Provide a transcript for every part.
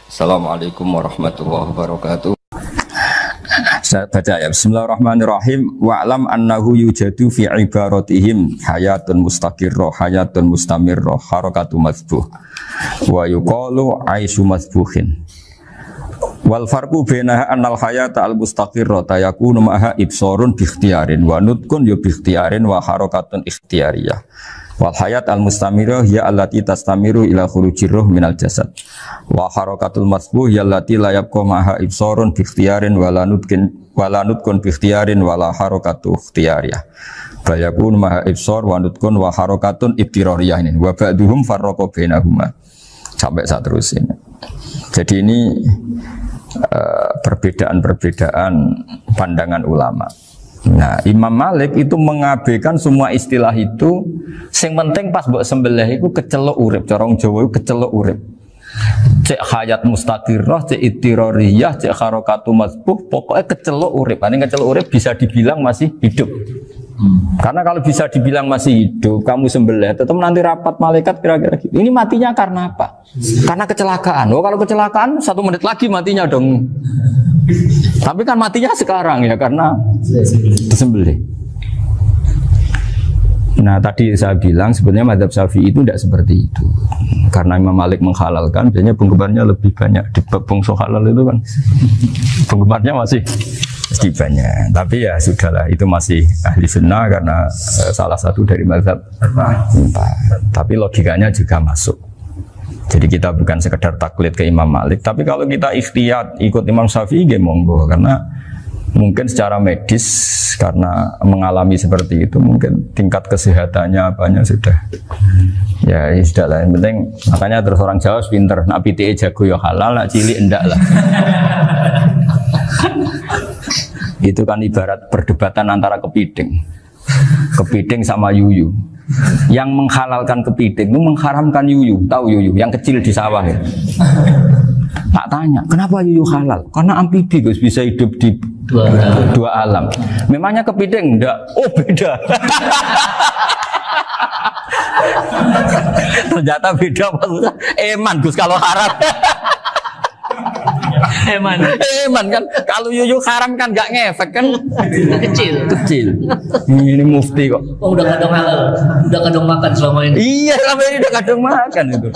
Assalamualaikum warahmatullahi wabarakatuh. Saya baca ya. Bismillahirrahmanirrahim. Wa'lam annahu yujadu fi ibaratihim hayatun mustaqirrah, hayatun mustamirrah, harakatu mazbuh. Wa yuqalu aisyu mazbuhin. Wal farqu bainaha annal hayata al mustaqirrah yakunu maha ibsarun bi ikhtiyarin wa nutqun bi ikhtiyarin wa harakatun ikhtiyariyah. Wal hayat al mustamirah ya allati tastamiru ila khurujir ruh minal jasad. Wa harakatul masbuh ya allati la yabqa maha ibsarun bi ikhtiyarin wa la nutqun bi ikhtiyarin wa la harakatu ikhtiyariyah. Bal yakunu maha ibsar wa nutqun wa harakatun ibtirariyah ini. Wa ba'duhum farraqa bainahuma. Sampai saat terus ini. Jadi ini perbedaan-perbedaan pandangan ulama. Nah, Imam Malik itu mengabaikan semua istilah itu. Sing penting pas mbok sembelih iku kecelok urip, corong Jawa iku kecelok urip. Cek hayat mustaqirrah, cek ittirariyah, cek harakatu mazbuh, pokoknya kecelok urip. Ini kecelok urip bisa dibilang masih hidup. Karena kalau bisa dibilang masih hidup, kamu sembelih, tetap nanti rapat malaikat kira-kira gitu. Ini matinya karena apa? Karena kecelakaan. Oh, kalau kecelakaan 1 menit lagi matinya dong. Tapi kan matinya sekarang ya karena disembelih. Nah tadi saya bilang sebenarnya mazhab Syafi'i itu tidak seperti itu. Karena Imam Malik menghalalkan, biasanya penggemarnya lebih banyak di bangsa halal itu kan. Penggemarnya masih banyak. Tapi ya sudahlah, itu masih ahli sunnah karena salah satu dari mazhab 4. Tapi logikanya juga masuk. Jadi kita bukan sekedar taklid ke Imam Malik, tapi kalau kita ikhtiyat ikut Imam Syafi'i ya monggo, karena mungkin secara medis karena mengalami seperti itu mungkin tingkat kesehatannya apanya sudah ya sudah lah, yang penting makanya terus orang Jawa pinter, nak PTE jago ya halal, nak cilik enggak lah. Itu kan ibarat perdebatan antara kepiting sama yuyu. Yang menghalalkan kepiting itu mengharamkan yuyu. Tahu yuyu yang kecil di sawah ya? Tak tanya, kenapa yuyu halal? Karena amfibi Gus, bisa hidup di dua alam. Memangnya kepiting enggak? Oh beda. Ternyata beda maksudnya. Eman Gus kalau haram. Eman kan kalau yuyu haram kan nggak ngefek kan, kecil. Ini mufti kok. Oh udah kadang halal, udah kadang makan selama ini. Iya selama ini udah kadang makan itu.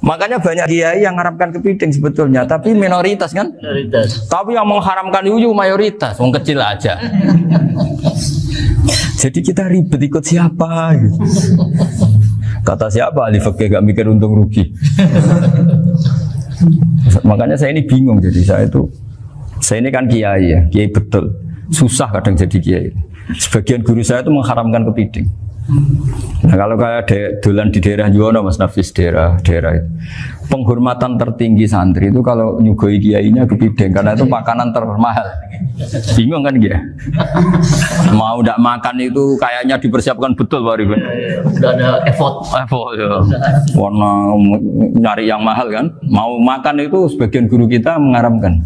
Makanya banyak kiai yang mengharamkan kepiting sebetulnya, tapi minoritas kan. Minoritas. Tapi yang mengharamkan yuyu mayoritas, wong kecil aja. Jadi kita ribet ikut siapa? Gitu. Kata siapa? Ahli fikih gak mikir untung rugi. Makanya saya ini bingung, jadi saya ini kan kiai ya, kiai betul, susah kadang jadi kiai. Sebagian guru saya itu mengharamkan kepiting. Nah kalau kayak dolan di daerah Juwono, Mas Nafis daerah itu, penghormatan tertinggi santri itu kalau nyugoi kiainya kepiting, karena itu makanan termahal. Bingung kan dia? Mau tidak makan itu kayaknya dipersiapkan betul Pak Ribon. Sudah ada effort ya. Warna nyari yang mahal kan. Mau makan itu sebagian guru kita mengharamkan.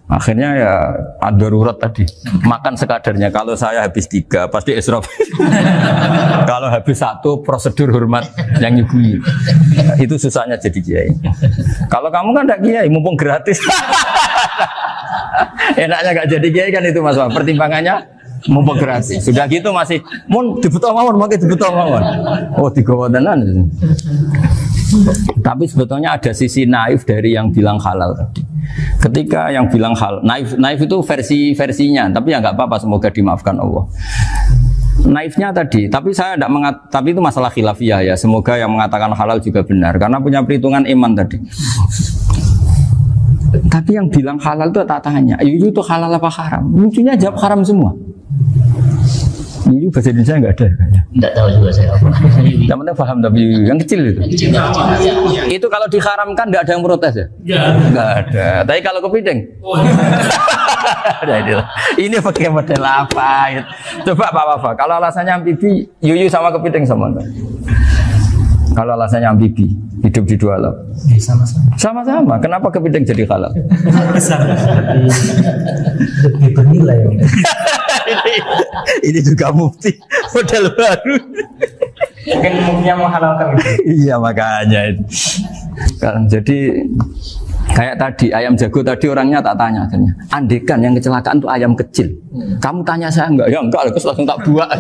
Akhirnya ya ad-darurat tadi, makan sekadarnya. Kalau saya habis 3 pasti israf. Kalau habis 1 prosedur hormat yang nyugui. Itu susahnya jadi kiai. Kalau kamu kan tidak kiai, mumpung gratis. Enaknya gak jadi kiai kan itu Mas. Pertimbangannya mumpung gratis. Sudah gitu masih mun dibutuh mawon, makai dibutuh mawon. Oh digawa tenan. Tapi sebetulnya ada sisi naif dari yang bilang halal tadi. Ketika yang bilang naif itu versinya, tapi ya nggak apa-apa, semoga dimaafkan Allah. Naifnya tadi, tapi saya tidak tapi itu masalah khilafiyah ya. Semoga yang mengatakan halal juga benar, karena punya perhitungan iman tadi. Tapi yang bilang halal itu tak tanya, itu halal apa haram? Lucunya jawab haram semua. Yuyu bahasa Indonesia nggak ada kayaknya. Nggak tahu juga saya apa. Yang penting paham tapi yuyu yang kecil itu. Itu kalau diharamkan nggak ada yang protes ya? Nggak ada. Tapi kalau kepiting? Ini pakai model apa? Coba Pak. Kalau alasannya amfibi, yuyu sama kepiting sama enggak? Kalau alasannya amfibi, hidup di 2 alam. Sama-sama. Kenapa kepiting jadi halal? Lebih bernilai. Ini juga mufti model baru. Mungkin muftinya menghalalkan itu. Iya makanya itu. Kan, jadi kayak tadi ayam jago tadi orangnya tak tanya akhirnya. Andekan yang kecelakaan itu ayam kecil. Kamu tanya saya enggak? Ya enggak, terus langsung tak buang.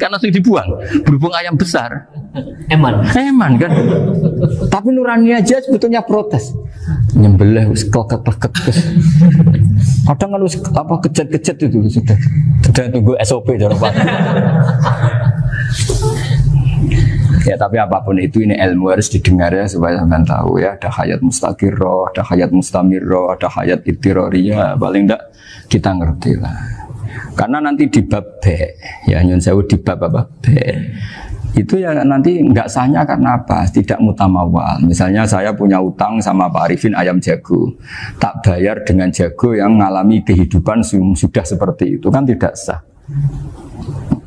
Kan langsung dibuang. Berhubung ayam besar. Eman kan. Tapi nurani aja sebetulnya protes. Nyembelih klekek-klekek. Kadang kan apa kejat-kejat itu sudah tunggu SOP jawaban. Ya tapi apapun itu ini ilmu harus didengar ya supaya sampean tahu ya, ada hayat mustaqirroh, ada hayat mustamirroh, ada hayat ittiroriyah, paling enggak kita ngerti lah. Karena nanti di bab B, ya nyun sewu di bab apa B, itu ya nanti enggak sahnya karena apa? Tidak mutamawal. Misalnya saya punya utang sama Pak Arifin ayam jago, tak bayar dengan jago yang mengalami kehidupan sudah seperti itu, kan tidak sah.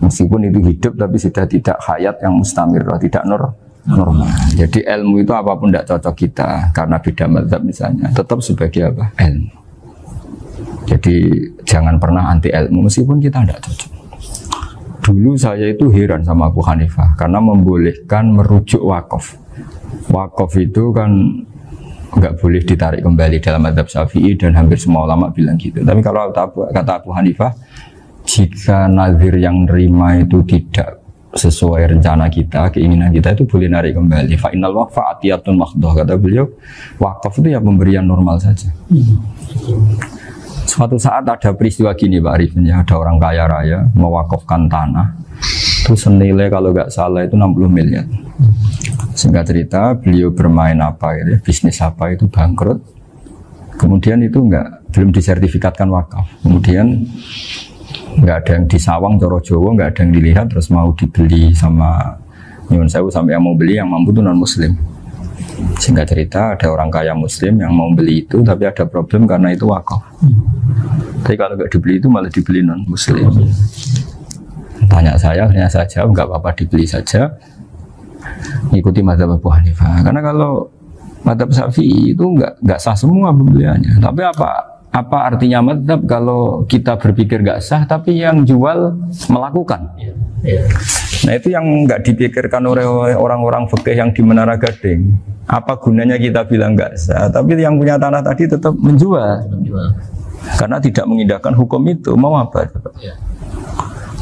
Meskipun itu hidup tapi sudah tidak hayat yang mustamir, tidak normal. Jadi ilmu itu apapun tidak cocok kita karena beda mazhab misalnya, tetap sebagai apa? Ilmu. Jadi jangan pernah anti ilmu meskipun kita tidak cocok. Dulu saya itu heran sama Abu Hanifah karena membolehkan merujuk wakaf. Wakaf itu kan nggak boleh ditarik kembali dalam mazhab Syafi'i dan hampir semua ulama bilang gitu. Tapi kalau kata Abu Hanifah, jika nazir yang nerima itu tidak sesuai rencana kita, keinginan kita, itu boleh narik kembali. Fa innal waqfa atiyatun makhdoh, kata beliau. Wakaf itu ya pemberian normal saja. Suatu saat ada peristiwa gini Pak Arifin, ya, ada orang kaya raya mewakafkan tanah itu senilai kalau nggak salah itu 60 miliar. Singkat cerita beliau bermain apa gitu, bisnis apa itu bangkrut. Kemudian itu belum disertifikatkan wakaf. Kemudian nggak ada yang disawang coro Jawa, nggak ada yang dilihat, terus mau dibeli sama nyuwun sewu sampai yang mau beli yang mampu itu non muslim. Singkat cerita ada orang kaya muslim yang mau beli itu tapi ada problem karena itu wakaf. Tapi kalau nggak dibeli itu malah dibeli non muslim. Tanya saya jawab nggak apa-apa dibeli saja, ikuti mazhab Abu Hanifah. Karena kalau mazhab Syafi'i itu nggak sah semua pembeliannya. Tapi apa artinya mazhab kalau kita berpikir nggak sah tapi yang jual melakukan? Nah itu yang nggak dipikirkan oleh orang-orang fikih yang di Menara Gading. Apa gunanya kita bilang nggak sah, tapi yang punya tanah tadi tetap menjual. Karena tidak mengindahkan hukum itu, mau apa?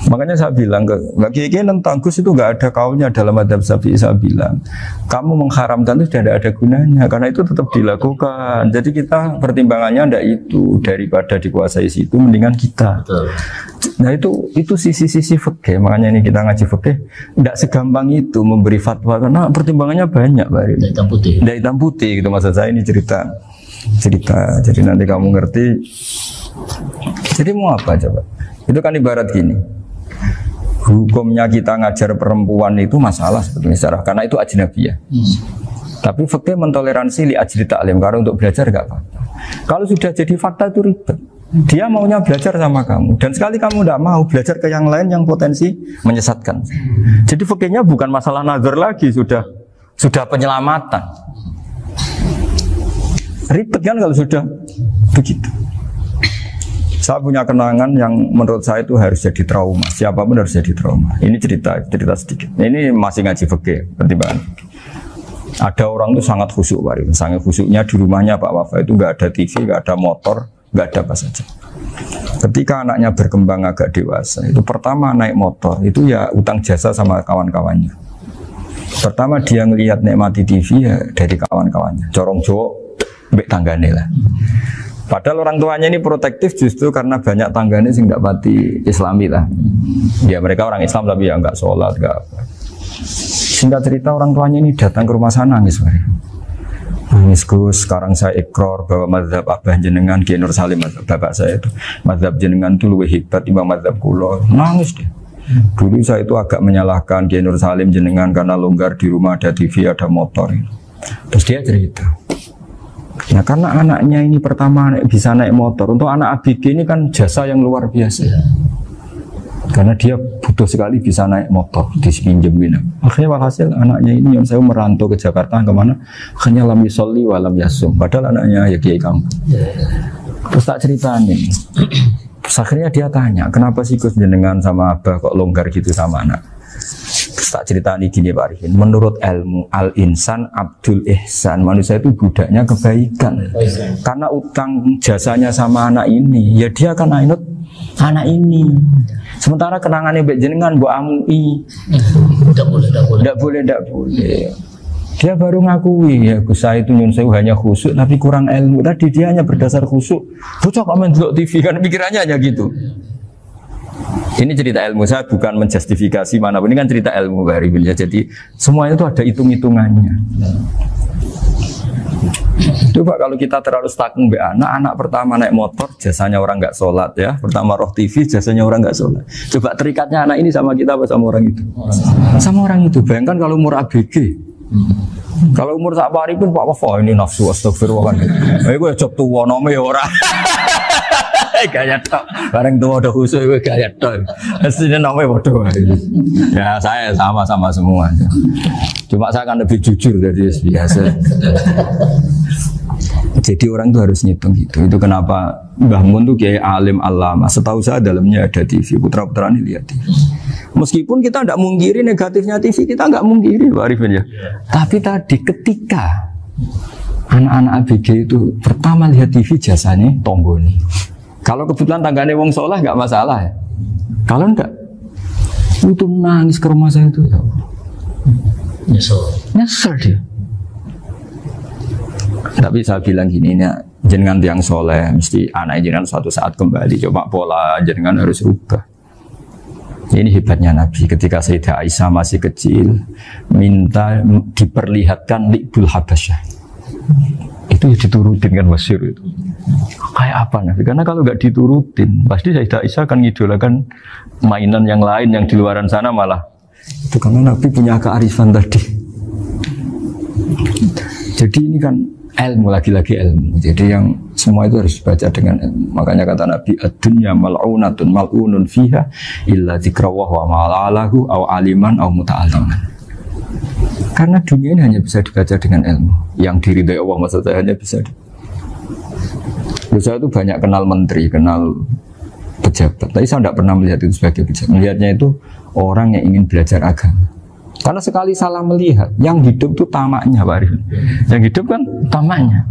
Makanya saya bilang ke Mbak Kiai tentang Gus itu nggak ada kaulnya dalam mazhab Syafi'i. Saya bilang kamu mengharamkan itu sudah tidak ada gunanya karena itu tetap dilakukan. Jadi kita pertimbangannya tidak itu, daripada dikuasai situ mendingan kita. Betul. Nah itu sisi-sisi fikih. Makanya ini kita ngaji fikih tidak segampang itu memberi fatwa karena pertimbangannya banyak Pak. Tidak hitam putih gitu maksud saya, ini cerita. Jadi nanti kamu ngerti. Jadi mau apa coba? Itu kan ibarat gini. Hukumnya kita ngajar perempuan itu masalah sebetulnya secara karena itu ajnabiyah. Tapi fikih mentoleransi li ajri ta'lim, karena untuk belajar enggak apa-apa. Kalau sudah jadi fakta itu ribet. Dia maunya belajar sama kamu dan sekali kamu tidak mau belajar ke yang lain yang potensi menyesatkan. Jadi fikihnya bukan masalah nazar lagi, sudah penyelamatan. Ribet kan kalau sudah begitu. Saya punya kenangan yang menurut saya itu harus jadi trauma. Siapapun harus jadi trauma. Ini cerita sedikit. Ini masih ngaji fikih, pertimbangan. Ada orang itu sangat khusyuk, Pak. Sangat khusyuknya di rumahnya Pak Wafa itu nggak ada TV, nggak ada motor, nggak ada apa saja. Ketika anaknya berkembang agak dewasa, itu pertama naik motor, itu ya utang jasa sama kawan-kawannya. Pertama dia ngelihat nikmati TV ya dari kawan-kawannya. Corong Jawa, mbek tanggane lah. Padahal orang tuanya ini protektif justru karena banyak tangganya sih nggak pati Islami lah. Ya mereka orang Islam tapi ya nggak sholat, nggak apa. Singkat cerita orang tuanya ini datang ke rumah sana nangis, nangis Gus. Sekarang saya ikrar bahwa mazhab Abah jenengan Kiai Nur Salim, bapak saya itu mazhab jenengan itu lebih hebat timbang mazhab kula. Nangis dia. Dulu saya itu agak menyalahkan Kiai Nur Salim jenengan karena longgar di rumah ada TV ada motor. Terus dia cerita. Nah karena anaknya ini pertama bisa naik motor, untuk anak ABG ini kan jasa yang luar biasa. Karena dia butuh sekali bisa naik motor, dipinjemin. Akhirnya walhasil anaknya ini yang saya merantau ke Jakarta kemana? Hanya lam yusolli wa lam yasum. Padahal anaknya ya kiai kampung. Terus tak ceritain. Terus akhirnya dia tanya, kenapa sih Gus jenengan sama Abah kok longgar gitu sama anak? Terus Tak ceritani gini Pak Arifin, menurut ilmu al-insan abdul ihsan, manusia itu budaknya kebaikan. Karena utang jasanya sama anak ini, ya dia akan ainut anak ini. Sementara kenangannya mbek jenengan mbok amui. Tidak boleh. Dia baru ngakui ya Gus saya itu nyun sewu hanya khusyuk tapi kurang ilmu. Tadi dia hanya berdasar khusyuk. Bocah kok main delok TV kan pikirannya hanya gitu. Ini cerita ilmu, saya bukan menjustifikasi manapun, ini kan cerita ilmu Pak Arifin ya. Jadi semuanya itu ada hitung-hitungannya. Coba kalau kita terlalu stakung be anak pertama naik motor jasanya orang nggak sholat ya, pertama roh TV jasanya orang nggak sholat. Coba terikatnya anak ini sama kita apa sama orang itu? Sama orang itu. Bayangkan kalau umur ABG, kalau umur sak pari pun Pak Wafa ini nafsu astagfirullah kan. Gue job tua nome orang. Gaya tok, bareng tua udah khusus gue gaya tok. Aslinya namanya bodoh. Ya saya sama semua. Cuma saya akan lebih jujur dari biasa. Jadi orang itu harus ngitung gitu. Itu kenapa Mbah Mun tuh kayak alim alama. Setahu saya dalamnya ada TV. Putra-putra ini lihat TV. Meskipun kita tidak mungkiri negatifnya TV, kita nggak mungkiri Pak Arifin ya. Tapi tadi ketika anak-anak ABG itu pertama lihat TV jasanya Tonggoni. Kalau kebetulan tangganya wong soleh nggak masalah ya. Kalau enggak, itu nangis ke rumah saya itu. Nyesel dia. Tapi saya bilang gini, ini jenengan tiang soleh, mesti anak jenengan suatu saat kembali. Coba pola jenengan harus rubah. Ini hebatnya Nabi. Ketika Sayyidah Aisyah masih kecil, minta diperlihatkan Li'bul Habasyah. Itu ya diturutin kan wasyir itu. Kayak apa Nabi? Karena kalau nggak diturutin, pasti Sayyidah Aisyah akan ngidolakan mainan yang lain yang di luaran sana malah. Itu karena Nabi punya kearifan tadi. Jadi ini kan ilmu, lagi-lagi ilmu. Jadi yang semua itu harus dibaca dengan ilmu. Makanya kata Nabi, ad-dunya mal'unatun mal'unun fiha illa dzikrawah wa ma'alahu aw aliman aw muta'aliman. Karena dunia ini hanya bisa dibaca dengan ilmu. Yang diridai Allah maksud saya hanya bisa saya itu banyak kenal menteri, kenal pejabat. Tapi saya tidak pernah melihat itu sebagai pejabat. Melihatnya itu orang yang ingin belajar agama. Karena sekali salah melihat, yang hidup itu tamaknya Pak Arifin. Yang hidup kan tamaknya.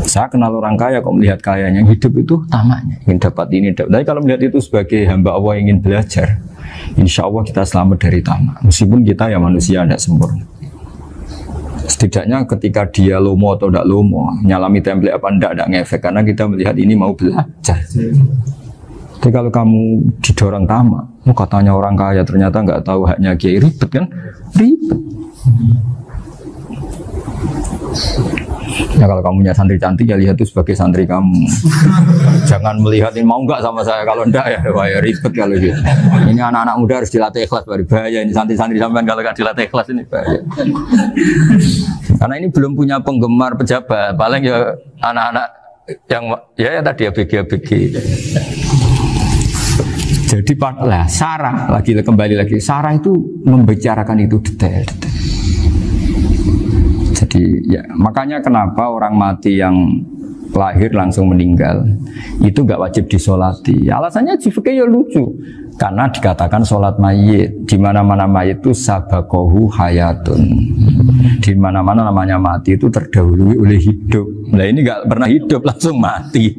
Saya kenal orang kaya kok melihat kayanya, yang hidup itu tamaknya, ingin dapat ini. Tapi kalau melihat itu sebagai hamba Allah yang ingin belajar, insya Allah kita selamat dari tamak. Meskipun kita ya manusia tidak sempurna. Setidaknya ketika dia lomo atau tidak lomo, nyalami template apa tidak ngefek, karena kita melihat ini mau belajar. Tapi kalau kamu didorong tamak, katanya orang kaya ternyata nggak tahu haknya kiai, ribet kan? Ribet. Ya kalau kamu punya santri cantik ya lihat itu sebagai santri kamu. Jangan melihat ini mau nggak sama saya, kalau enggak ya bahaya, ribet kalau gitu. Ini anak-anak muda harus dilatih ikhlas, bahaya ini santri-santri sampean kalau nggak dilatih ikhlas ini bahaya. Karena ini belum punya penggemar pejabat, paling ya anak-anak yang ya tadi ABG. Jadi lah Sarah kembali lagi Sarah itu membicarakan itu detail. Jadi ya makanya kenapa orang mati yang lahir langsung meninggal itu nggak wajib disolati. Alasannya fikih ya lucu. Karena dikatakan sholat mayit, di mana-mana mayit itu sabakohu hayatun. Di mana-mana namanya mati itu terdahului oleh hidup. Nah ini nggak pernah hidup langsung mati.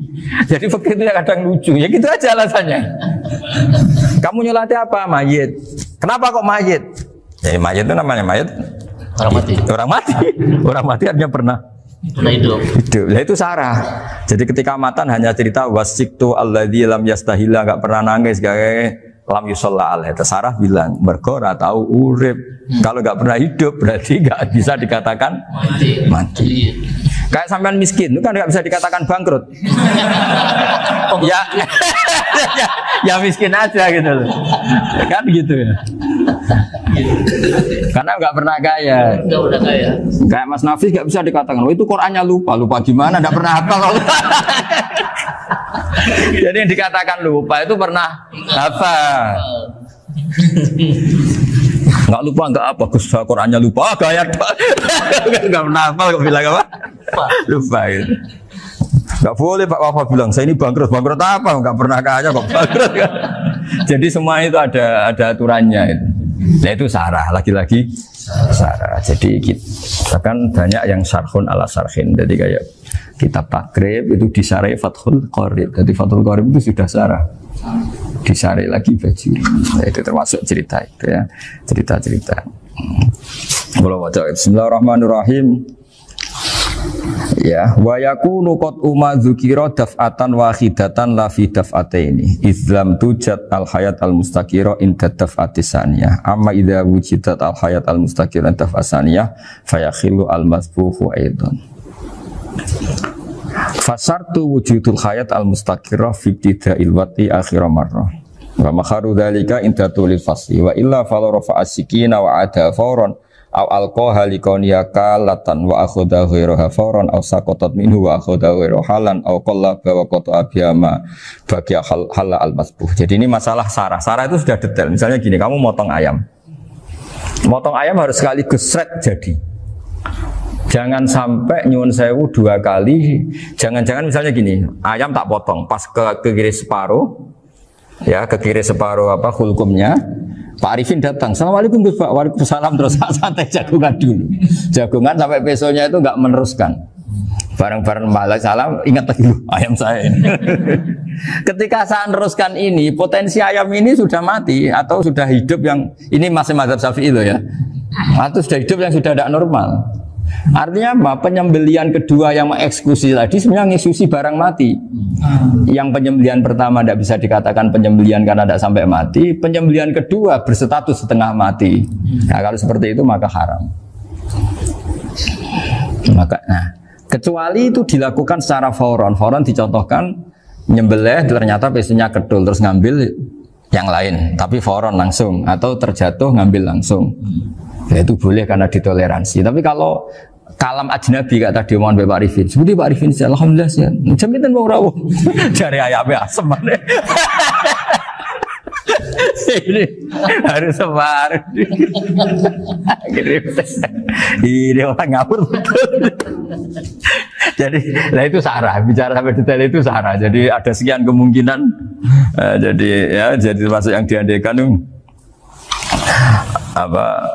Jadi fikih itu kadang lucu. Ya gitu aja alasannya. Kamu nyolati apa? Mayit. Kenapa kok mayit? Ya mayit itu namanya mayit. Orang mati. Orang mati. Orang mati artinya pernah hidup. Nah itu Sarah. Jadi ketika matan hanya cerita wasiktu alladzi lam yastahila, nggak pernah nangis, kayak lam yusalla alaih. Sarah bilang mergo ora tau urip. Kalau nggak pernah hidup berarti nggak bisa dikatakan mati. Kayak sampean miskin itu kan nggak bisa dikatakan bangkrut. ya miskin aja gitu loh. Kan gitu ya. Karena nggak pernah kaya. Nggak pernah kaya. Kayak Mas Nafis nggak bisa dikatakan, oh itu Qurannya lupa gimana? Nggak pernah hafal. Jadi yang dikatakan lupa itu pernah hafal. Nggak lupa nggak apa, Gus Qurannya lupa, gaya nggak pernah hafal, kok bilang apa? Lupa gitu. Nggak boleh Pak Wafa bilang saya ini bangkrut apa? Nggak pernah kaya kok bangkrut kan? Jadi semua itu ada aturannya itu. Nah itu sarah, lagi-lagi sarah. Jadi bahkan banyak yang syarhun ala syarhin. Jadi kayak kitab takrib itu disarai Fathul Qorib. Jadi Fathul Qorib itu sudah sarah. Disarai lagi baju. Nah, itu termasuk cerita itu ya. Cerita-cerita. Kalau baca Bismillahirrahmanirrahim. Ya, wa yakunu qad dzukira daf'atan wahidatan la fi daf'ataini. Islam tujad al hayat al mustaqira inda daf'ati saniyah. Amma idza wujidat al hayat al mustaqira inda daf'ati saniyah fayakhilu al masbuhu aidan. Fasartu wujudul hayat al mustaqira fi ibtida'il wati akhir marrah. Wa makharu dzalika inda tulil fasli wa illa fala rafa'a sikina wa ada fawran aw alqaha liqaniya kalatan wa akhadha ghairaha fawran aw saqatat minhu wa akhadha ghairu halan aw qallaba wa qata'a biyama bagi hal al masbuh. Jadi ini masalah sarah. Sarah itu sudah detail. Misalnya gini, kamu motong ayam. Motong ayam harus sekaligus sret jadi. Jangan sampai nyuwun sewu 2 kali. Jangan-jangan misalnya gini, ayam tak potong pas ke kiri separuh. Ya, ke kiri separuh apa hulkumnya. Pak Arifin datang, Assalamualaikum Gus Pak, waalaikumsalam, terus santai jagungan dulu. Jagungan sampai besoknya itu enggak meneruskan. Bareng-bareng malah salam, ingat lagi ayam saya ini. Ketika saya meneruskan ini, potensi ayam ini sudah mati atau sudah hidup yang ini masih mazhab Syafi'i loh ya. Atau sudah hidup yang sudah tidak normal. Artinya apa? Penyembelian kedua yang mengeksekusi tadi sebenarnya mengeksekusi barang mati. Yang penyembelian pertama tidak bisa dikatakan penyembelian karena tidak sampai mati. Penyembelian kedua berstatus setengah mati. Nah kalau seperti itu maka haram. Kecuali itu dilakukan secara fauron. Fauron dicontohkan nyembelih ternyata pesunya kedul terus ngambil yang lain. Tapi fauron langsung atau terjatuh ngambil langsung. Ya itu boleh karena ditoleransi. Tapi kalau kalam ajnabi kata tadi mohon Pak Arifin, seperti Pak Arifin saya alhamdulillah sih. Jaminan mau rawuh dari ayamnya asem mana? Ini harus sebar. Ini orang ngawur betul. Jadi, nah itu sarah. Bicara sampai detail itu sarah. Jadi ada sekian kemungkinan. Jadi ya, jadi termasuk yang diandaikan apa?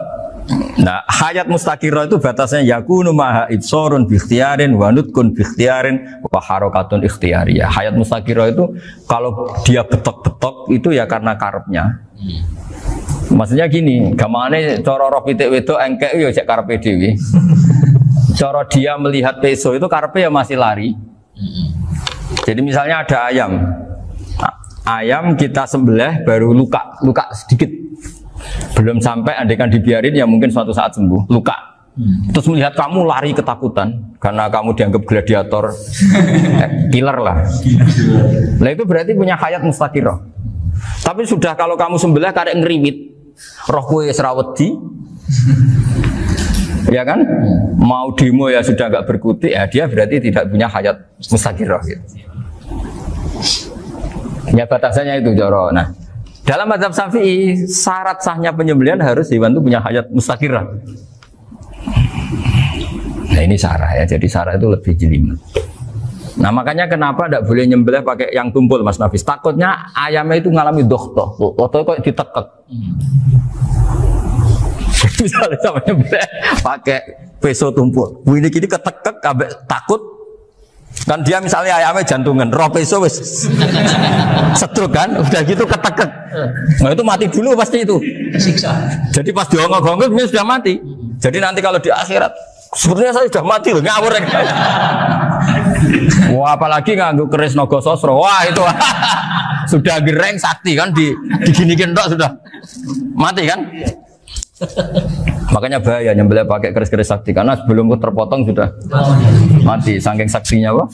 Nah, hayat mustaqirah itu batasnya yakunu maha ibsorun bi ikhtiyarin wa nutkun bi ikhtiyarin wa harakatun ikhtiyariyah. Hayat mustaqirah itu kalau dia betok-betok itu ya karena karepnya. Maksudnya gini, gamane cara roh pitik wedok engkek ya cek karepe dhewe. Cara dia melihat peso itu karepe ya masih lari. Jadi misalnya ada ayam. Ayam kita sembelih baru luka sedikit. Belum sampai andaikan dibiarin ya mungkin suatu saat sembuh, luka. Terus melihat kamu lari ketakutan karena kamu dianggap gladiator, killer lah. Nah itu berarti punya hayat mustaqirah. Tapi sudah kalau kamu sembelah karek ngeriwit, roh kue serawedi, ya kan? Mau demo ya sudah agak berkutik, ya dia berarti tidak punya hayat mustaqirah. Gitu. Ya batasannya itu Joro. Nah. Dalam mazhab Syafi'i, syarat sahnya penyembelihan harus hewan itu punya hayat mustaqirah. Nah ini sarah ya, jadi sarah itu lebih jelimet. Nah makanya kenapa tidak boleh nyembelih pakai yang tumpul Mas Nafis? Takutnya ayamnya itu ngalami dohtoh, dohtoh kok ditekek. Misalnya sama nyembelih pakai peso tumpul, ini kini ketekek, takut. Kan dia misalnya ayamnya jantungan, roh peso wis setruk kan, udah gitu ketekek. Nah itu mati dulu pasti itu. Siksa. Jadi pas diongok-ongok dia sudah mati. Jadi nanti kalau di akhirat, sebenarnya saya sudah mati loh, ngawur. Wah apalagi nganggo keris naga sosro, wah itu sudah gereng sakti kan diginikin tok sudah mati kan. Makanya bahaya nyembelih pakai keris-keris sakti karena sebelum terpotong sudah mati saking saksinya wah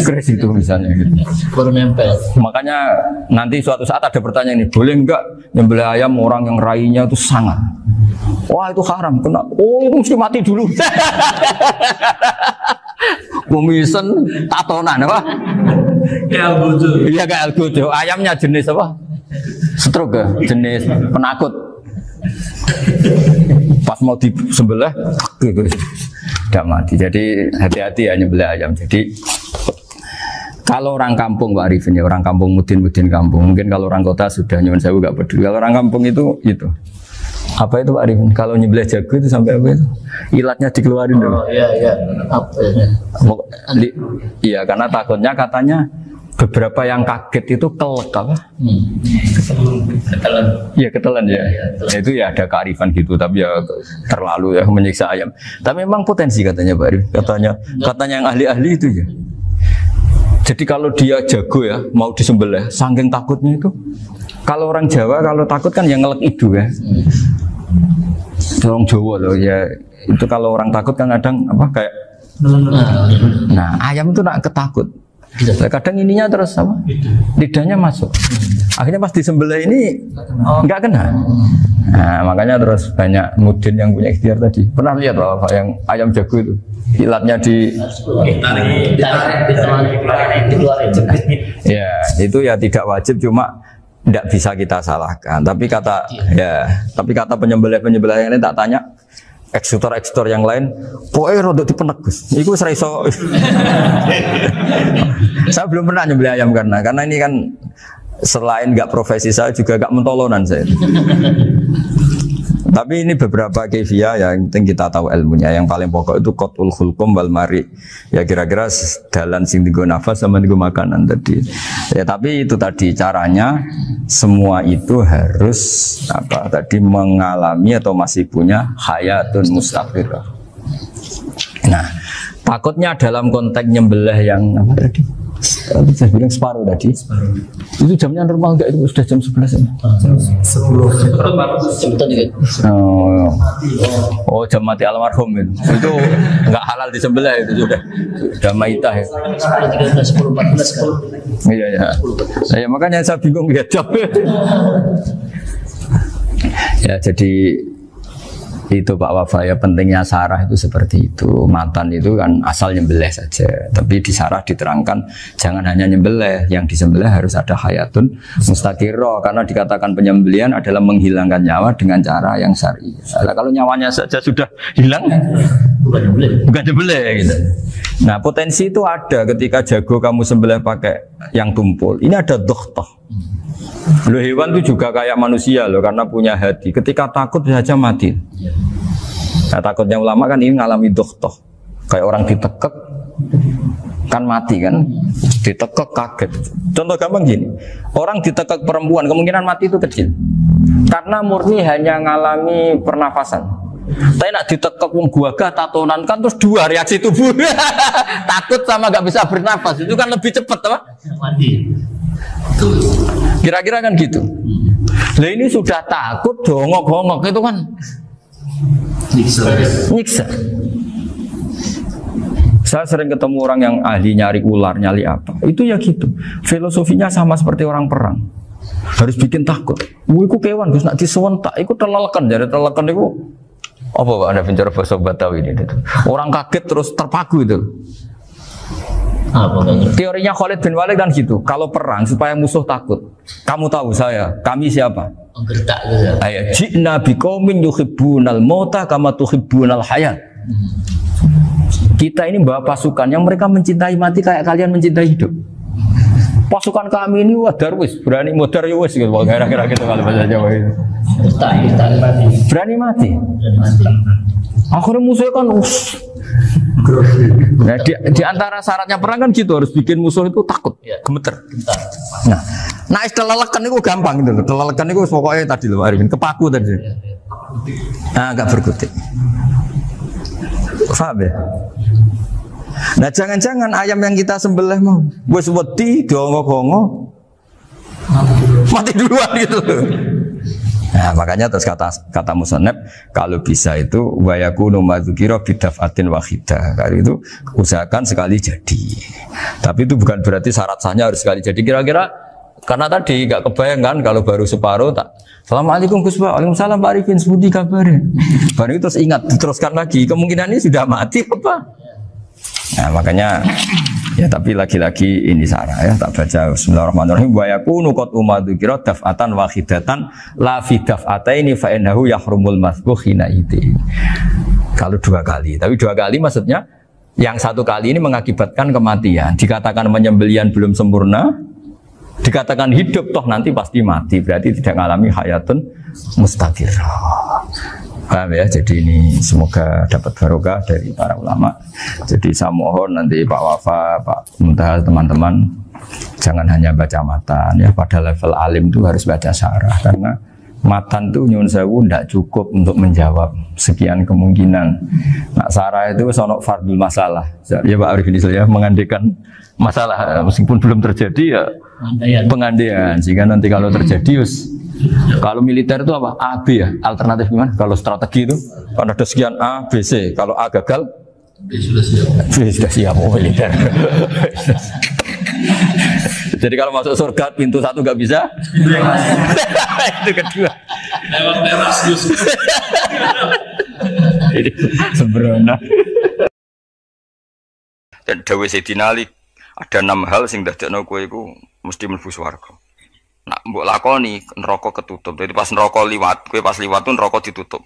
keris itu misalnya gitu. Baru nempel. Makanya nanti suatu saat ada pertanyaan ini, boleh enggak nyembelih ayam orang yang rainya itu sangat? Wah itu haram, kena. Oh mesti mati dulu. Komisen tatonan apa? Ya algojo. Iya kayak algojo. Ayamnya jenis apa? Stroke ya? Jenis penakut. Pas mau disembelih tidak mati. Jadi hati-hati ya nyembelih ayam. Jadi Kalau orang kampung Pak Arifin ya, orang kampung mudin kampung. Mungkin kalau orang kota sudah nyuwun sewu gak peduli. Kalau orang kampung itu. Apa itu Pak Arifin? Kalau nyembelih jago itu sampai apa itu? Ilatnya dikeluarin dulu. Oh iya. Apa ya? Iya, karena takutnya katanya beberapa yang kaget itu kelek apa? Ketelan. Iya ketelan ya. Itu ya ada kearifan gitu, tapi ya terlalu ya menyiksa ayam. Tapi memang potensi katanya Pak Arif. Katanya yang ahli-ahli itu ya. Jadi kalau dia jago ya mau disembelih, saking takutnya itu. Kalau orang Jawa kalau takut kan yang ngelek itu ya. Orang Jawa loh ya. Itu kalau orang takut kan kadang apa kayak. Nah ayam itu nak ketakut. Kadang ininya terus apa? Lidahnya masuk. Akhirnya pas disembelih ini nggak kena. Nah, makanya terus banyak mudin yang punya ikhtiar tadi. Pernah lihat apa yang ayam jago itu? Ilatnya ya itu ya tidak wajib, cuma tidak bisa kita salahkan. Tapi kata penyembelih yang ini tak tanya. Eksekutor yang lain, pokoknya rodok dipenegus. Iku seraiso. Saya belum pernah nyembelih ayam karena ini kan selain nggak profesi saya juga nggak mentolonan saya. Tapi ini beberapa kefiah yang penting kita tahu ilmunya. Yang paling pokok itu qatul khulqum wal mari. Ya kira-kira dalan sing digo nafas sama digo makanan tadi. Ya tapi itu tadi caranya semua itu harus mengalami atau masih punya hayatun mustaqirah. Nah, takutnya dalam konteks nyembelih yang apa tadi? Saya bilang separuh tadi. Itu jamnya normal enggak? Itu sudah jam 11 ya? Jam 10. Oh, jam mati almarhum itu. Itu enggak halal disembelih itu sudah maitah ya. 10, 13, 10, 14. Iya. Makanya saya bingung lihat jam. Ya, jadi itu Pak Wafa ya, pentingnya sarah itu seperti itu. Mantan itu kan asal nyembelih saja, tapi di sarah diterangkan jangan hanya nyembelih, yang disembelih harus ada hayatun mustaqirah, karena dikatakan penyembelihan adalah menghilangkan nyawa dengan cara yang syar'i. Nah, kalau nyawanya saja sudah hilang bukan nyembelih gitu. Nah, potensi itu ada ketika jago kamu sembelih pakai yang tumpul. Ini ada dokhtoh. Loh, hewan itu juga kayak manusia loh, karena punya hati. Ketika takut saja mati. Nah, takutnya ulama kan ini ngalami dokhtoh. Kayak orang ditekek kan mati kan, ditekek kaget. Contoh gampang gini, orang ditekek perempuan kemungkinan mati itu kecil, karena murni hanya ngalami pernafasan. Tapi nak ditekek gagah tatonan kan terus dua reaksi tubuh. Takut sama nggak bisa bernafas itu kan lebih cepat apa? Mati. Kira-kira kan gitu. Lah ini sudah takut dongok-dongok itu kan nyiksa. Saya sering ketemu orang yang ahli nyari ular, nyari apa. Itu ya gitu. Filosofinya sama seperti orang perang. Harus bikin takut. Iku kewan Gus nak disewentak, iku telelekan, jadi telelekan iku apa Pak Anda bicara bahasa Batawi ini? Orang kaget terus terpaku itu. Teorinya Khalid bin Walid kan gitu. Kalau perang supaya musuh takut. Kamu tahu saya, kami siapa? Gertak gitu. Ayat ji'na biqaumin yuhibbunal mauta kama tuhibbunal hayat. Kita ini bawa pasukan yang mereka mencintai mati kayak kalian mencintai hidup. Pasukan kami ini wah darwis, berani modar ya wis gitu. Kira-kira gitu kalau bahasa Jawa itu. Berani mati. Akhirnya musuhnya kan nah, di antara syaratnya perang kan gitu, harus bikin musuh itu takut, gemeter. Nah istilah lelekan itu gampang gitu loh. Lelekan itu pokoknya tadi loh Arifin, kepaku tadi. Nah agak berkutik. Paham ya? Nah jangan-jangan ayam yang kita sembelih mau wis wedi dongok-dongok mati duluan gitu. Nah makanya terus kata musannaf kalau bisa itu wa yakunu madzukira bidafatin wahidah. Kalau itu usahakan sekali jadi. Tapi itu bukan berarti syarat sahnya harus sekali jadi. Kira-kira karena tadi nggak kebayang kan kalau baru separuh tak. Assalamualaikum Gus Pak. Waalaikumsalam Pak Arifin, sebuti kabarnya. Baru itu terus ingat diteruskan lagi. Kemungkinan ini sudah mati apa? Nah makanya ya tapi lagi-lagi ini sarah ya, tak baca bismillahirrahmanirrahim wa yakunu qad umadzukira daf'atan wahidatan la fi daf'ataini fa innahu yahrumul masbuh hina itu. Kalau dua kali, tapi dua kali maksudnya Yang satu kali ini mengakibatkan kematian. Dikatakan penyembelian belum sempurna, dikatakan hidup toh nanti pasti mati. Berarti tidak mengalami hayatun mustaqirrah. Paham ya? Jadi ini semoga dapat barokah dari para ulama. Jadi saya mohon nanti Pak Wafa, Pak Muntaha, teman-teman jangan hanya baca matan ya. Pada level alim itu harus baca syarah karena matan itu nyun sewu tidak cukup untuk menjawab sekian kemungkinan. Nah, syarah itu sono fardul masalah. Ya Pak Arif ini saya mengandekan masalah meskipun belum terjadi ya pengandaian sehingga nanti kalau terjadi kalau militer itu apa? A, B ya? Alternatif gimana? Kalau strategi itu kan ada sekian A, B, C. Kalau A gagal, B sudah siap. B sudah siap militer. Jadi kalau masuk surga pintu satu nggak bisa, itu kedua. Lewat teras Yusuf. Ini sembrono. Dan Dawe Sayyidina Ali ada 6 hal sing dadekno kowe iku mesti mlebu swarga. Nak mbok lakoni neraka ketutup. Jadi pas neraka liwat, kowe pas liwat tuh neraka ditutup.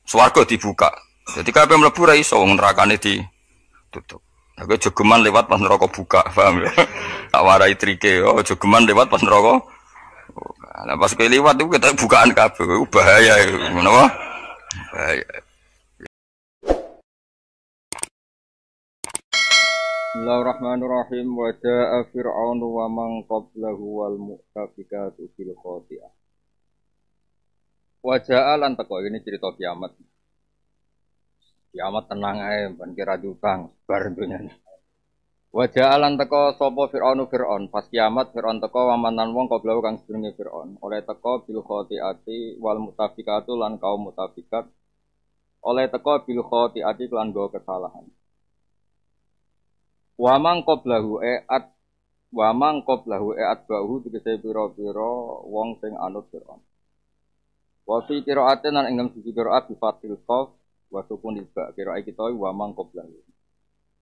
Swarga dibuka. Jadi kabeh mlebu ra iso wong nerakane ditutup. Aku jogeman lewat pas neraka buka, paham ya? Tak warai trike, oh jogeman lewat pas neraka. Nah pas kowe liwat itu kita bukaan kabeh, bahaya itu. Menapa? Bahaya. Bismillahirrahmanirrahim. Wa jaa fir'aunu wa man qablahu wal mu'tafikatu bil khati'ah. Wa jaa lan teko ini cerita kiamat. Kiamat tenang ae ben kira diutang bar dunyane. Wa jaa lan teko sapa fir'aunu fir'aun pas kiamat fir'aun teko wamanan wong qablahu kang sedurunge fir'aun. Oleh teko bil khati'ati wal mu'tafikatu lan kaum mu'tafikat. Oleh teko bil khati'ati lan go kesalahan. Wamang qoblahu bahu tegese pira-pira wong sing anut Fir'aun. Wa fi qira'atin lan ing siji qira'at bi fathil qaf wa sukun ba qira'at kita wamang qoblahu.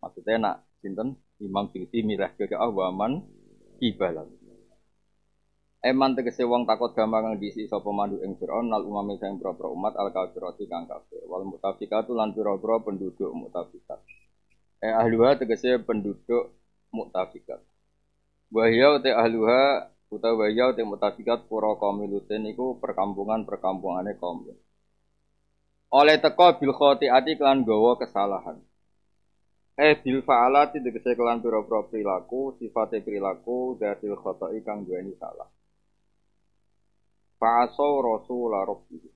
Maksudnya nak sinten Imam Suyuti mirah qira'ah waman ibalah. Eman tegese wong takut gampang kang diisi sapa mandu ing Fir'aun nal umame sing pira-pira umat al kafirati kang kafir wal mutafikatu lan pira-pira penduduk mutafikat. Ahluha tegese penduduk mutafikat. Wahya te ahluha utawa wahya te mutafikat pura kaum Lutin iku perkampungan-perkampungane kaum Lut. Oleh teka bil khati'ati kelan gawa kesalahan. Bil fa'alati tegese kelan pira-pira perilaku, sifate perilaku dzatil khata'i kang duweni salah. Fa'asau rasula rabbih.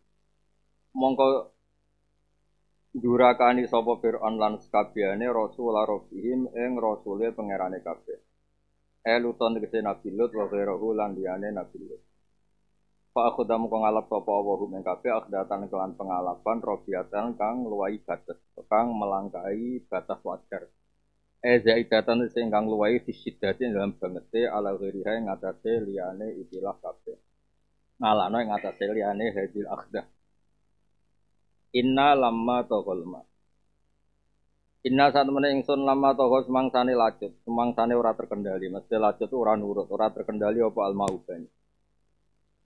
Mongko durakani sapa Fir'aun lan sakabehane rasul rabbihim ing rasule pangerane kabeh. Luton tegese Nabi Lut wa ghairuhu lan liyane Nabi Lut. Fa akhdamu kang ngalap sapa wa ing kabeh akhdatan kelan pengalapan robiatan kang luwahi batas, kang melangkai batas wajar. Zaidatan sing kang luwahi disidati dalam bangete ala ghairiha ing atase liyane ikilah kabeh. Ngalano ing atase liyane hadil akhdah. Inna lamma taqalma. Inna saat meneh ingsun lamma taqal semangsane lacut, semangsane ora terkendali, mesti lacut ora nurut, ora terkendali apa almaubani.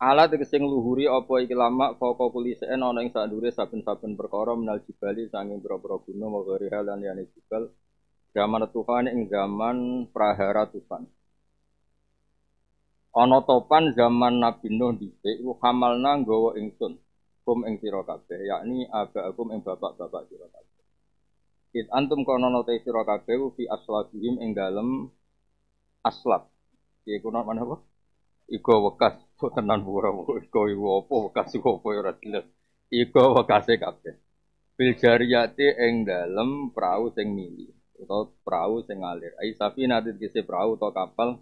Ala tegese ngluhuri apa iki lama foko kulisen ana ing sadure saben-saben perkara menal jibali sanging pira-pira gunung wa ghariha lan liyane jibal. Zaman tufan ing zaman prahara tufan. Ana topan zaman Nabi Nuh dhisik iku hamalna nggawa ingsun. Kum ing sira kabeh yakni abaakum ing bapak-bapak sira kabeh. It antum kono te sira kabeh fi aslabihim ing dalem aslab. Iku nang mana apa? Iku wekas tenan ora iku apa wekas apa ora jelas. Iku wekase kabeh. Bil jariyati ing dalem prau sing mili utawa prau sing ngalir. Ai safinah tegese prau utawa kapal.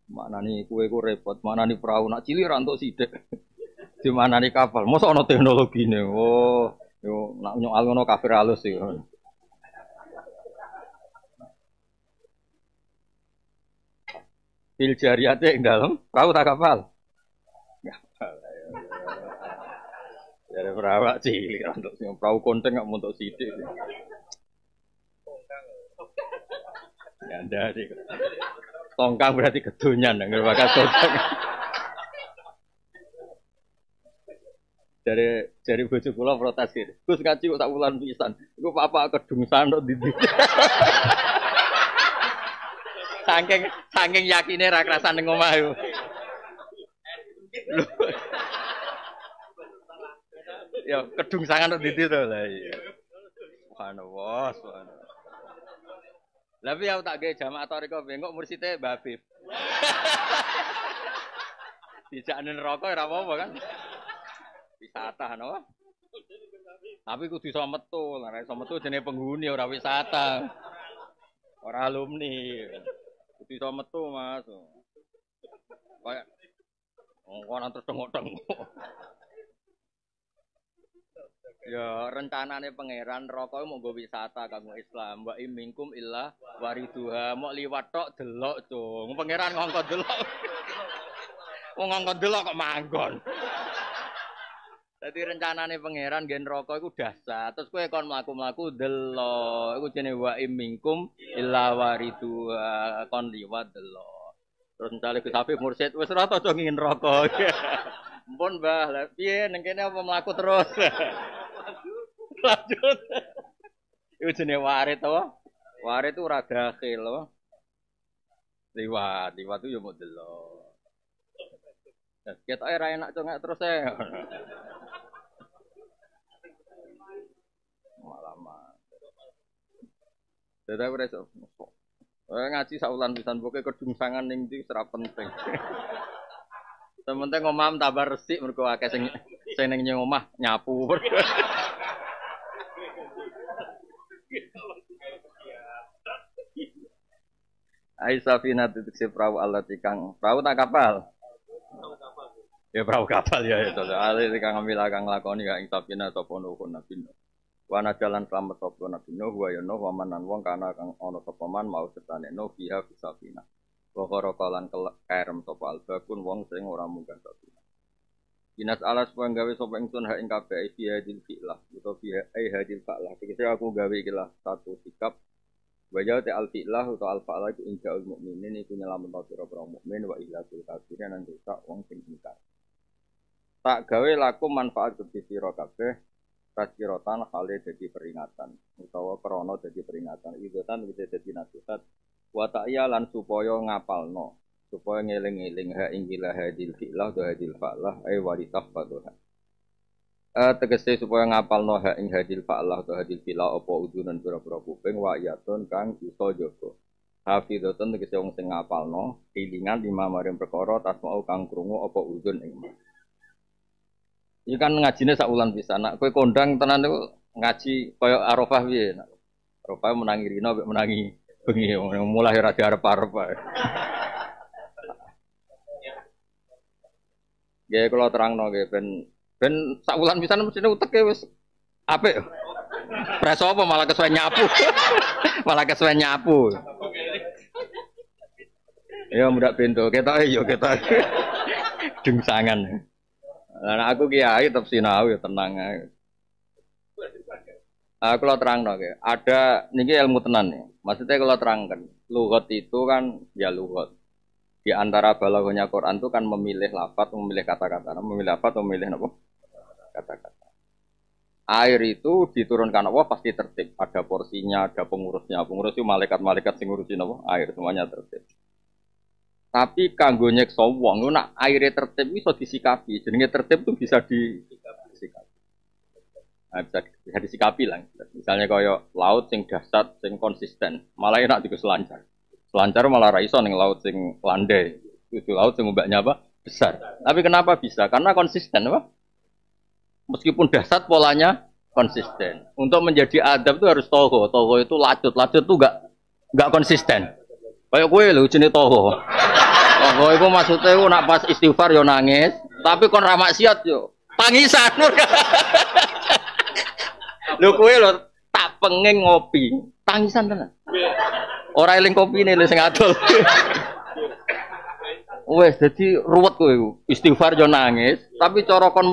Maknane kuwe ku repot, maknane prau nak cilik ra entuk sithik. Di mana nih kapal? Masa ono teknologi nih? Oh, yo nak nyoal ngono kafir halus sih. Fil jariyate ing dalem perahu tak kapal. Kapal. Ya perahu cilik untuk sing perahu konteng gak untuk sithik. Ya ndak sih. Tongkang berarti kedonyan nang bakat tongkang. Dari bojo kula protes iki. Gus ngaji kok tak wulan pisan. Iku apa kedungsan kok ndi. Saking yakine ra krasan ning omah yo. Ya kedungsangan kok ndi to lah iya. Subhanallah, subhanallah. Lah piye aku tak gawe jamaah toriko bengok mursite Mbah Habib. Dijakne neraka ora apa-apa kan. Wisata no. Tapi kudu iso metu, ora iso metu jenenge penghuni ora wisata. Ora alumni. Kudu iso metu, Mas. Kayak ngono terus tengok-tengok. Ya rencanane pangeran neraka mau nggo wisata kanggo Islam. Wa minkum illa wariduha. Mok liwat tok delok, Cung. Pangeran ngongkon delok. Wong ngongkon delok kok manggon. Dadi rencanane pangeran gen neraka iku dahsyat. Terus kowe kon mlaku-mlaku delok. Iku jenenge wa minkum illa wariduha. Kon liwat delok. Terus misale Gus Hafif mursyid wis ora tau ngingin neraka. Mpun Mbah, lha piye ning kene apa mlaku terus? Lanjut. Iku jenenge warit to. Warit itu ora dakhil to. Liwat itu yo mau delok. Kita ora enak congak terus e. Malaman. Dadi ora iso. Ngaji saulan pisan pokoke kedungsangan ning ndi ora penting. Sementing omah tambah resik mergo akeh sing ning omah nyapu. Aisafina titik si perahu Allah tikang perahu tak kapal. Ya perahu kapal ya itu. Ale tikang ambil akang lakoni kang Isafina sapa nuhun nabi. Wana jalan selamat sapa nabi Nuh wa ya Nuh wamanan wong kana kang ana sapa man mau setane Nuh biha Isafina. Wa qaraqalan kerem sapa albakun wong sing ora munggah Isafina. Dinas alas pun gawe sapa ingsun hak ing kabeh fi hadil fi'lah utawa fi hadil fa'lah. Iki aku gawe iki lah satu sikap. Wajah te al-fi'lah atau al-fa'lah itu inja'ul mu'minin itu nyelametno pira-pira mukmin wa ihlasul kafirin lan rusak wong sing ingkar. Tak gawe laku manfaat kedhi sira kabeh tazkiratan hale dadi peringatan utawa krana dadi peringatan idotan wis dadi nasihat wa ta'ya lan supaya ngapalno supaya ngeling-eling ha inggilah hadil fi'lah wa hadil fa'lah ay waritah fadha. Tegese supaya ngapalno hak ing hadil fa'lah atau hadil fila apa udunan pira-pira kuping wa yatun kang iso jaga. Hafidhatun tegese wong sing ngapalno ilingan lima maring perkara tasmau kang krungu apa udun ing. Iki kan ngajine sak wulan pisan. Nek kowe kondang tenan niku ngaji kaya Arafah piye. Arafah menangi rino mek menangi bengi mulai ora diarep-arep ae. Nggih kula terangno nggih ben sak wulan pisan mestine uteke wis apik. Preso apa malah kesuwen nyapu. Malah kesuwen nyapu. Ya mudak pintu, ketoke yo ketoke. Dungsangan. Lah aku kiai tetep sinau ya tenang ae. Aku lo terangno nggih. Ada niki ilmu tenan nih. Maksudnya kalau terangkan, lughat itu kan ya lughat. Di antara balaghahnya Quran itu kan memilih lafaz, memilih kata-kata, memilih lafaz, memilih apa? Kata-kata. Air itu diturunkan Allah pasti tertib. Ada porsinya, ada pengurusnya. Pengurus itu malaikat-malaikat sing ngurusin apa? Air semuanya tertib. Tapi kanggo nyekso wong ku nak aire tertib iso disikapi. Jenenge tertib itu bisa disikapi. Nah, bisa disikapi lah. Misalnya kaya laut sing dasar, sing konsisten, malah enak diku selancar. Selancar malah ra iso ning laut sing landai. Itu laut sing ombaknya apa? Besar. Tapi kenapa bisa? Karena konsisten apa? Meskipun dasar polanya konsisten. Untuk menjadi adab itu harus toho. Toho itu lacut. Lacut itu enggak konsisten. Kayak kowe lho jenenge toho. Toho itu maksudnya itu nak pas istighfar yo nangis, tapi kon ra maksiat yo tangisan. Lho kowe lho tak pengen ngopi, tangisan tenan. Ora eling kopine lho sing adol. Wes dadi ruwet kowe istighfar yo nangis, tapi cara kon